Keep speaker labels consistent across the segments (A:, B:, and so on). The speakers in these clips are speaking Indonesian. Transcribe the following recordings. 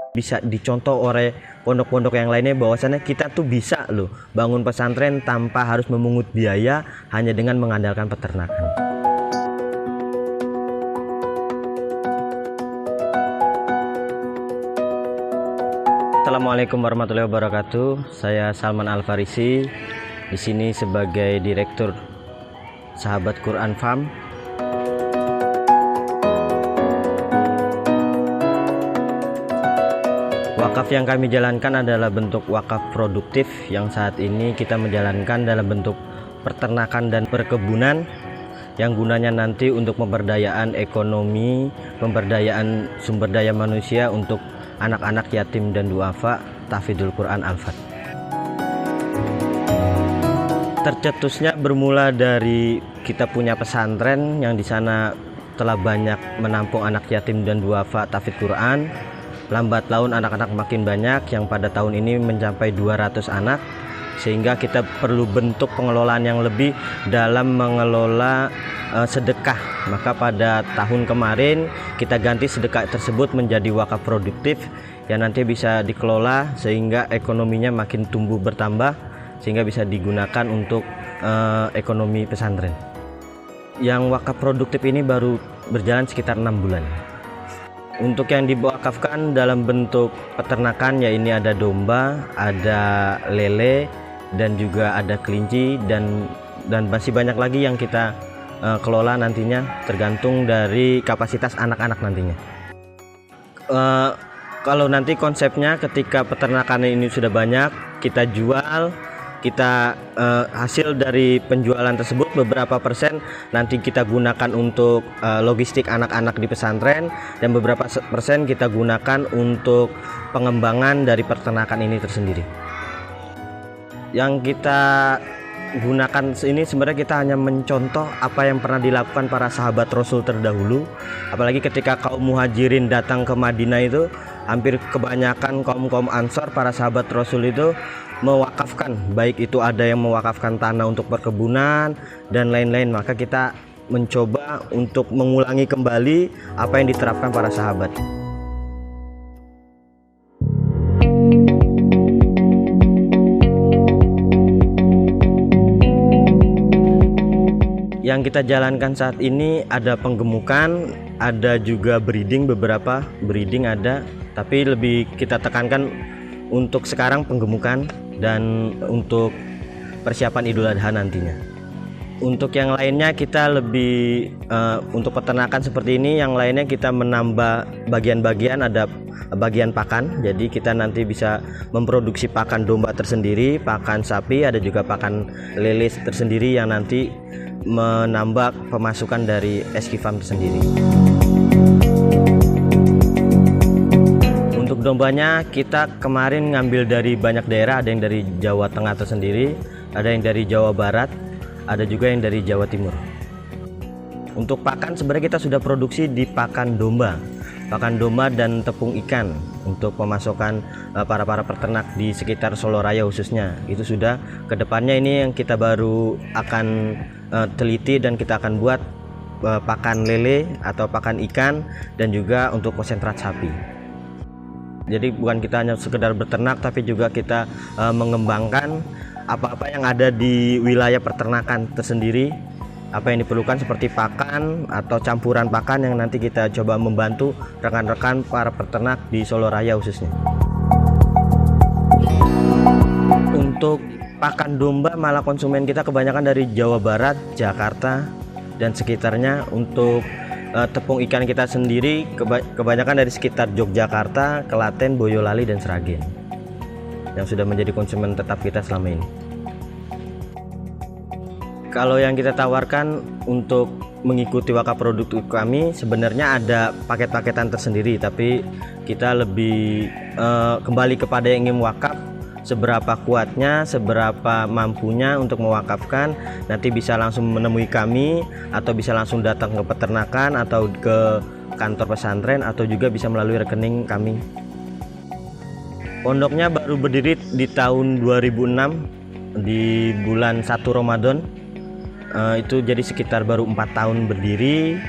A: Bisa dicontoh oleh pondok-pondok yang lainnya bahwasannya kita tuh bisa loh bangun pesantren tanpa harus memungut biaya hanya dengan mengandalkan peternakan. Assalamualaikum warahmatullahi wabarakatuh. Saya Salman Al-Farisi, di sini sebagai Direktur Sahabat Quran Farm. Wakaf yang kami jalankan adalah bentuk wakaf produktif yang saat ini kita menjalankan dalam bentuk peternakan dan perkebunan yang gunanya nanti untuk pemberdayaan ekonomi, pemberdayaan sumber daya manusia untuk anak-anak yatim dan duafa Tahfidzul Quran Al-Fat. Tercetusnya bermula dari kita punya pesantren yang di sana telah banyak menampung anak yatim dan duafa tahfidz Quran. Lambat laun anak-anak makin banyak yang pada tahun ini mencapai 200 anak, sehingga kita perlu bentuk pengelolaan yang lebih dalam mengelola sedekah. Maka pada tahun kemarin kita ganti sedekah tersebut menjadi wakaf produktif yang nanti bisa dikelola sehingga ekonominya makin tumbuh bertambah, sehingga bisa digunakan untuk ekonomi pesantren. Yang wakaf produktif ini baru berjalan sekitar 6 bulan. Untuk yang diwakafkan dalam bentuk peternakan, ya ini ada domba, ada lele, dan juga ada kelinci, dan masih banyak lagi yang kita kelola nantinya tergantung dari kapasitas anak-anak nantinya. Kalau nanti konsepnya ketika peternakan ini sudah banyak, kita jual, kita hasil dari penjualan tersebut beberapa persen nanti kita gunakan untuk logistik anak-anak di pesantren, dan beberapa persen kita gunakan untuk pengembangan dari peternakan ini tersendiri. Yang kita gunakan ini sebenarnya kita hanya mencontoh apa yang pernah dilakukan para sahabat Rasul terdahulu. Apalagi ketika kaum muhajirin datang ke Madinah itu, hampir kebanyakan kaum Ansor, para sahabat Rasul itu mewakafkan, baik itu ada yang mewakafkan tanah untuk perkebunan dan lain-lain. Maka kita mencoba untuk mengulangi kembali apa yang diterapkan para sahabat. Yang kita jalankan saat ini ada penggemukan, ada juga breeding, beberapa breeding ada, tapi lebih kita tekankan untuk sekarang penggemukan dan untuk persiapan Idul Adha nantinya. Untuk yang lainnya kita lebih untuk peternakan seperti ini, yang lainnya kita menambah bagian-bagian, ada bagian pakan. Jadi kita nanti bisa memproduksi pakan domba tersendiri, pakan sapi, ada juga pakan lele tersendiri yang nanti menambah pemasukan dari SQ Farm tersendiri. Untuk dombanya kita kemarin ngambil dari banyak daerah, ada yang dari Jawa Tengah tersendiri, ada yang dari Jawa Barat, ada juga yang dari Jawa Timur. Untuk pakan sebenarnya kita sudah produksi di pakan domba dan tepung ikan untuk pemasukan para peternak di sekitar Solo Raya khususnya. Itu sudah, kedepannya ini yang kita baru akan teliti dan kita akan buat pakan lele atau pakan ikan dan juga untuk konsentrat sapi. Jadi bukan kita hanya sekedar beternak, tapi juga kita mengembangkan apa-apa yang ada di wilayah peternakan tersendiri, apa yang diperlukan seperti pakan atau campuran pakan yang nanti kita coba membantu rekan-rekan para peternak di Solo Raya khususnya. Untuk pakan domba malah konsumen kita kebanyakan dari Jawa Barat, Jakarta, dan sekitarnya. Untuk tepung ikan kita sendiri kebanyakan dari sekitar Yogyakarta, Klaten, Boyolali, dan Sragen yang sudah menjadi konsumen tetap kita selama ini. Kalau yang kita tawarkan untuk mengikuti wakaf produk kami sebenarnya ada paket-paketan tersendiri, tapi kita lebih kembali kepada yang ingin wakaf, seberapa kuatnya, seberapa mampunya untuk mewakafkan. Nanti bisa langsung menemui kami, atau bisa langsung datang ke peternakan atau ke kantor pesantren, atau juga bisa melalui rekening kami. Pondoknya baru berdiri di tahun 2006 di bulan 1 Ramadan. Itu jadi sekitar baru 4 tahun berdiri.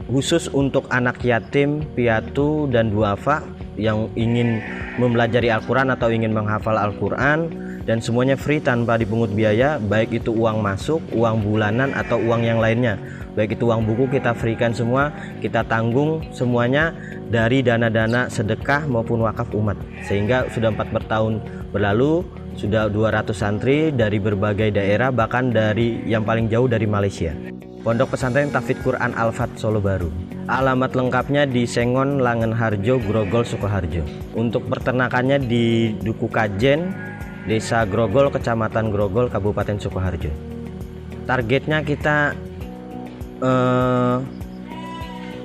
A: khusus untuk anak yatim, piatu, dan duafa yang ingin mempelajari Al-Quran atau ingin menghafal Al-Quran, dan semuanya free tanpa dipungut biaya, baik itu uang masuk, uang bulanan, atau uang yang lainnya. Baik itu uang buku kita freekan semua, kita tanggung semuanya dari dana-dana sedekah maupun wakaf umat. Sehingga sudah 4 tahun berlalu, sudah 200 santri dari berbagai daerah, bahkan dari yang paling jauh dari Malaysia. Pondok Pesantren Tahfidz Quran Al-Fat Solo Baru. Alamat lengkapnya di Sengon, Langenharjo, Grogol, Sukoharjo. Untuk peternakannya di Duku Kajen, Desa Grogol, Kecamatan Grogol, Kabupaten Sukoharjo. Targetnya kita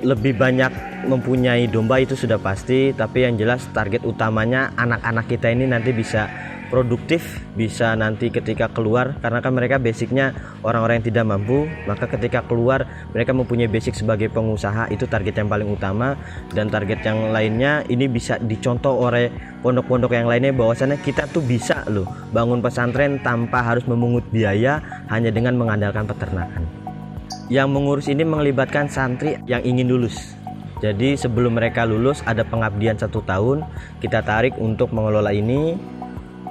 A: lebih banyak mempunyai domba, itu sudah pasti, tapi yang jelas target utamanya anak-anak kita ini nanti bisa produktif, bisa nanti ketika keluar, karena kan mereka basicnya orang-orang yang tidak mampu, maka ketika keluar mereka mempunyai basic sebagai pengusaha, itu target yang paling utama. Dan target yang lainnya ini bisa dicontoh oleh pondok-pondok yang lainnya, bahwasannya kita tuh bisa loh bangun pesantren tanpa harus memungut biaya, hanya dengan mengandalkan peternakan. Yang mengurus ini melibatkan santri yang ingin lulus. Jadi sebelum mereka lulus ada pengabdian 1 tahun, kita tarik untuk mengelola ini.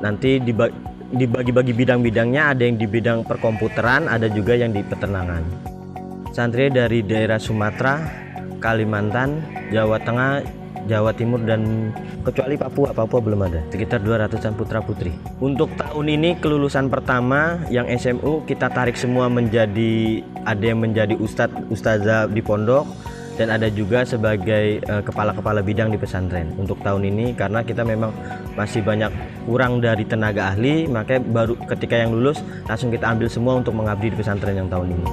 A: Nanti dibagi-bagi bidang-bidangnya, ada yang di bidang perkomputeran, ada juga yang di peternakan. Santri dari daerah Sumatera, Kalimantan, Jawa Tengah, Jawa Timur, dan kecuali Papua belum ada, sekitar 200-an putra-putri. Untuk tahun ini kelulusan pertama yang SMU kita tarik semua menjadi, ada yang menjadi ustazah di pondok, dan ada juga sebagai kepala-kepala bidang di pesantren untuk tahun ini, karena kita memang masih banyak kurang dari tenaga ahli, makanya baru ketika yang lulus langsung kita ambil semua untuk mengabdi di pesantren yang tahun ini.